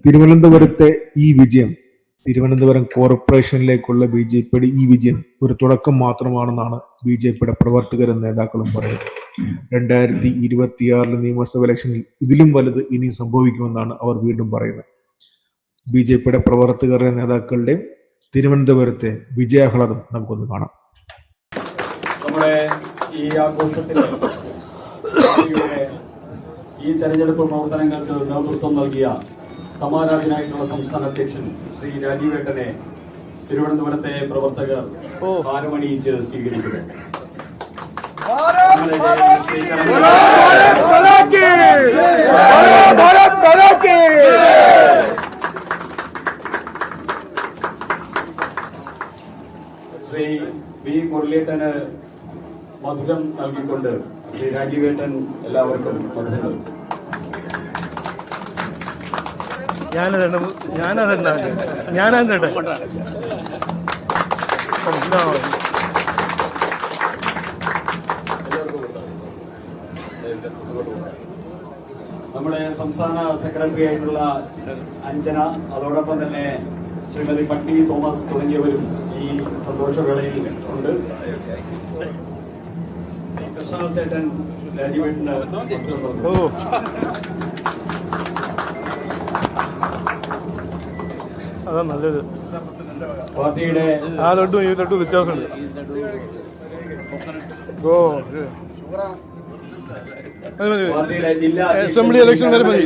തിരുവനന്തപുരത്തെ ഈ വിജയം തിരുവനന്തപുരം കോർപ്പറേഷനിലേക്കുള്ള ബി.ജെ.പിയുടെ ഈ വിജയം ഒരു തുടക്കം മാത്രമാണെന്നാണ് ബി.ജെ.പിയുടെ പ്രവർത്തകരും നേതാക്കളും പറയുന്നത്. 2026 നിയമസഭ ഇലക്ഷനിൽ ഇതിലും വലുത് ഇനി സംഭവിക്കുമെന്നാണ് അവർ വീണ്ടും പറയുന്നത്. ബി.ജെ.പിയുടെ പ്രവർത്തകരുടെ നേതാക്കളുടെ തിരുവനന്തപുരത്തെ വിജയാഹ്ലാദം നമുക്കൊന്ന് കാണാം. നമ്മുടെ ഈ ആഘോഷത്തിൽ ഈ തെരഞ്ഞെടുപ്പ് പ്രവർത്തനങ്ങൾക്ക് നേതൃത്വം നൽകിയ സമാരാധനായിട്ടുള്ള സംസ്ഥാന അധ്യക്ഷൻ ശ്രീ രാജീവേട്ടനെ തിരുവനന്തപുരത്തെ പ്രവർത്തകർ ഹാരമണിയിച്ച് സ്വീകരിക്കുന്നു. ശ്രീ ബി മുരളീധരന് മധുരം നൽകിക്കൊണ്ട് ശ്രീ രാജീവേട്ടൻ എല്ലാവർക്കും മധുരം. നമ്മുടെ സംസ്ഥാന സെക്രട്ടറി ആയിട്ടുള്ള അഞ്ജന, അതോടൊപ്പം തന്നെ ശ്രീമതി പട്ടി തോമസ് തുടങ്ങിയവരും ഈ സന്തോഷവേളയിൽ ഉണ്ട്. കൃഷ്ണദാസേട്ടൻ രാജീവേട്ടന് അതാ നല്ലത്. പാർട്ടിയുടെ ആ ലഡ്ഡും ഈ ലഡ്ഡു വ്യത്യാസമുണ്ട്. പാർട്ടിയുടെ ജില്ലാ അസംബ്ലി ഇലക്ഷൻ വരെ മതി.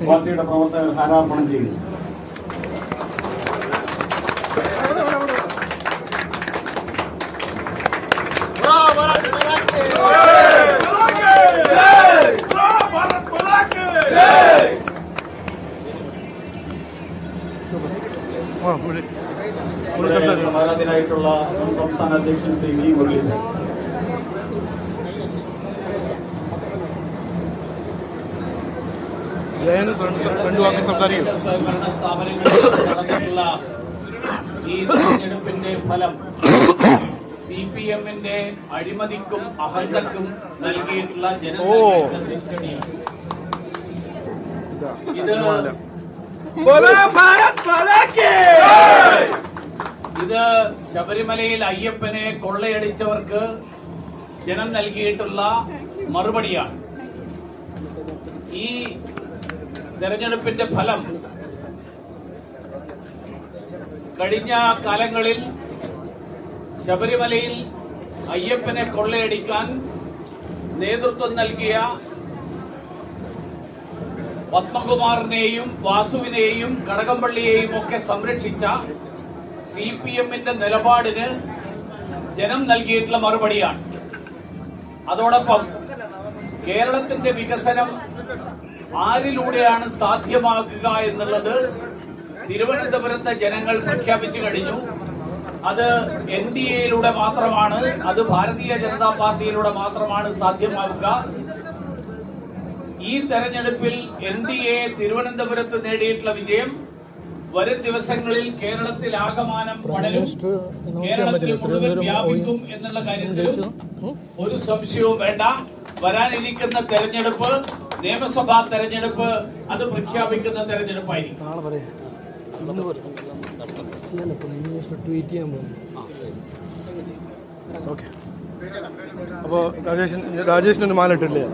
പാർട്ടിയുടെ പ്രവർത്തകർ ഹാരാർപ്പണം ചെയ്യുന്നു. സമാരാധനായിട്ടുള്ള സംസ്ഥാന അധ്യക്ഷൻ ശ്രീ വി മുരളീധരൻ. സ്ഥാപനങ്ങളിൽ ഈ തെരഞ്ഞെടുപ്പിന്റെ ഫലം CPM-ന്റെ അഴിമതിക്കും അഹന്തക്കും നൽകിയിട്ടുള്ള ജനങ്ങളുടെ തിരിച്ചടിയാണ്. ഇത് ശബരിമലയിൽ അയ്യപ്പനെ കൊള്ളയടിച്ചവർക്ക് ജനം നൽകിയിട്ടുള്ള മറുപടിയാണ്. ഈ തെരഞ്ഞെടുപ്പിന്റെ ഫലം കഴിഞ്ഞ കാലങ്ങളിൽ ശബരിമലയിൽ അയ്യപ്പനെ കൊള്ളയടിക്കാൻ നേതൃത്വം നൽകിയ പത്മകുമാറിനെയും വാസുവിനെയും കടകംപള്ളിയെയും ഒക്കെ സംരക്ഷിച്ച CPM-ന്റെ നിലപാടിന് ജനം നൽകിയിട്ടുള്ള മറുപടിയാണ്. അതോടൊപ്പം കേരളത്തിന്റെ വികസനം ആരിലൂടെയാണ് സാധ്യമാക്കുക എന്നുള്ളത് തിരുവനന്തപുരത്തെ ജനങ്ങൾ പ്രഖ്യാപിച്ചു കഴിഞ്ഞു. അത് NDA-യിലൂടെ മാത്രമാണ്, അത് ഭാരതീയ ജനതാ പാർട്ടിയിലൂടെ മാത്രമാണ് സാധ്യമാവുക. ഈ തെരഞ്ഞെടുപ്പിൽ NDA തിരുവനന്തപുരത്ത് നേടിയിട്ടുള്ള വിജയം വരും ദിവസങ്ങളിൽ കേരളത്തിൽ ആകമാനം പടരും, കേരളത്തിൽ മുഴുവൻ വ്യാപിക്കും എന്നുള്ള കാര്യത്തിലും ഒരു സംശയവും വേണ്ട. വരാനിരിക്കുന്ന തെരഞ്ഞെടുപ്പ് നിയമസഭാ തെരഞ്ഞെടുപ്പ് അത് പ്രഖ്യാപിക്കുന്ന തെരഞ്ഞെടുപ്പായിരിക്കും. അപ്പോ രാജേഷിനൊരു മാല ഇട്ടില്ലേ?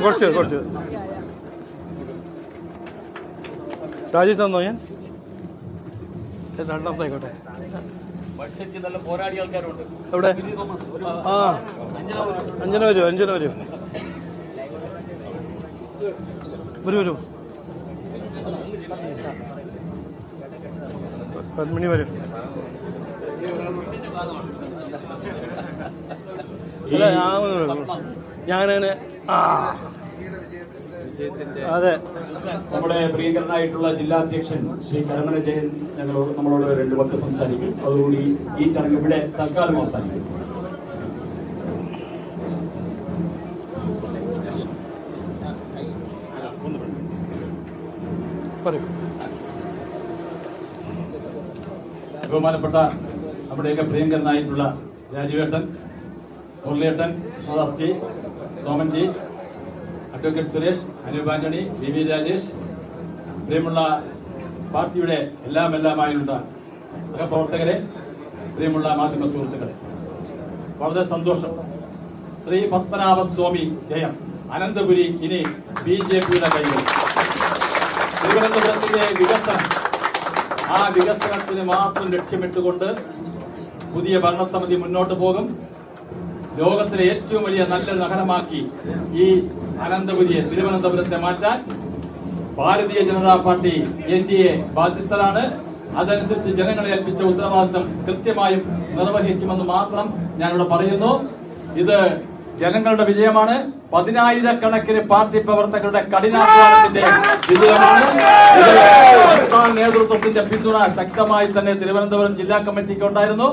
കുറച്ച് രാജേഷ് തന്നോ? ഞാൻ രണ്ടാമത്തെ ആയിക്കോട്ടെ. നല്ല പോരാടി ആൾക്കാരുണ്ട് എവിടെ? അഞ്ജന വരൂ വരൂ പത്മിനി വരും. ഞാനങ്ങനെ അതെ. നമ്മുടെ പ്രിയങ്കരനായിട്ടുള്ള ജില്ലാ അധ്യക്ഷൻ ശ്രീ കരമന ജയൻ നമ്മളോട് 2 വാക്ക് സംസാരിക്കും. അതോടുകൂടി ഈ ചടങ്ങ് ഇവിടെ തൽക്കാലം അവസാനിക്കും. ബഹുമാനപ്പെട്ട നമ്മുടെയൊക്കെ പ്രിയങ്കരനായിട്ടുള്ള രാജീവേട്ടൻ, മുരളിയേട്ടൻ, കൃഷ്ണദാസ്ജി, സോമൻജി, അഡ്വക്കേറ്റ് സുരേഷ്, അനൂപ് ആന്റണി, വി രാജേഷ്, പ്രിയമുള്ള പാർട്ടിയുടെ എല്ലാമായുള്ള സഹപ്രവർത്തകരെ, പ്രിയമുള്ള മാധ്യമ സുഹൃത്തുക്കളെ, വളരെ സന്തോഷം. ശ്രീ പത്മനാഭസ്വാമി ജയം. അനന്തപുരി ഇനി BJPയുടെ കൈകൾ. തിരുവനന്തപുരത്തിന്റെ വികസനം, ആ വികസനത്തിന് മാത്രം ലക്ഷ്യമിട്ടുകൊണ്ട് പുതിയ ഭരണസമിതി മുന്നോട്ട് പോകും. ലോകത്തിലെ ഏറ്റവും വലിയ നല്ലൊരു നഗരമാക്കി ഈ അനന്തപുരിയെ, തിരുവനന്തപുരത്തെ മാറ്റാൻ ഭാരതീയ ജനതാ പാർട്ടി NDA ബാധ്യസ്ഥരാണ്. അതനുസരിച്ച് ജനങ്ങളെ ഏൽപ്പിച്ച ഉത്തരവാദിത്തം കൃത്യമായും നിർവഹിക്കുമെന്ന് മാത്രം ഞാനിവിടെ പറയുന്നു. ഇത് ജനങ്ങളുടെ വിജയമാണ്. 10,000-കണക്കിന് പാർട്ടി പ്രവർത്തകരുടെ കഠിനാധ്വാനത്തിന്റെ വിജയമാണ്. സംസ്ഥാന നേതൃത്വത്തിന്റെ പിന്തുണ ശക്തമായി തന്നെ തിരുവനന്തപുരം ജില്ലാ കമ്മിറ്റിക്ക് ഉണ്ടായിരുന്നു.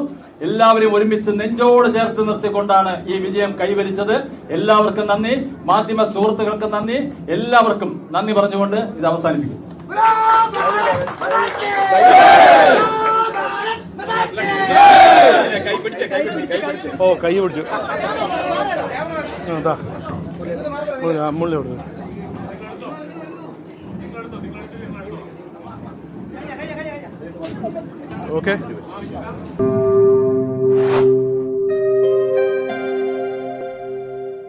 എല്ലാവരും ഒരുമിച്ച് നെഞ്ചോട് ചേർത്ത് നിർത്തിക്കൊണ്ടാണ് ഈ വിജയം കൈവരിച്ചത്. എല്ലാവർക്കും നന്ദി. മാധ്യമ സുഹൃത്തുക്കൾക്ക് നന്ദി. എല്ലാവർക്കും നന്ദി പറഞ്ഞുകൊണ്ട് ഇത് അവസാനിപ്പിക്കും. ഓ, കൈ പിടിച്ചു. അതാ മുള്ളി കൊടുത്തു. ഓക്കെ.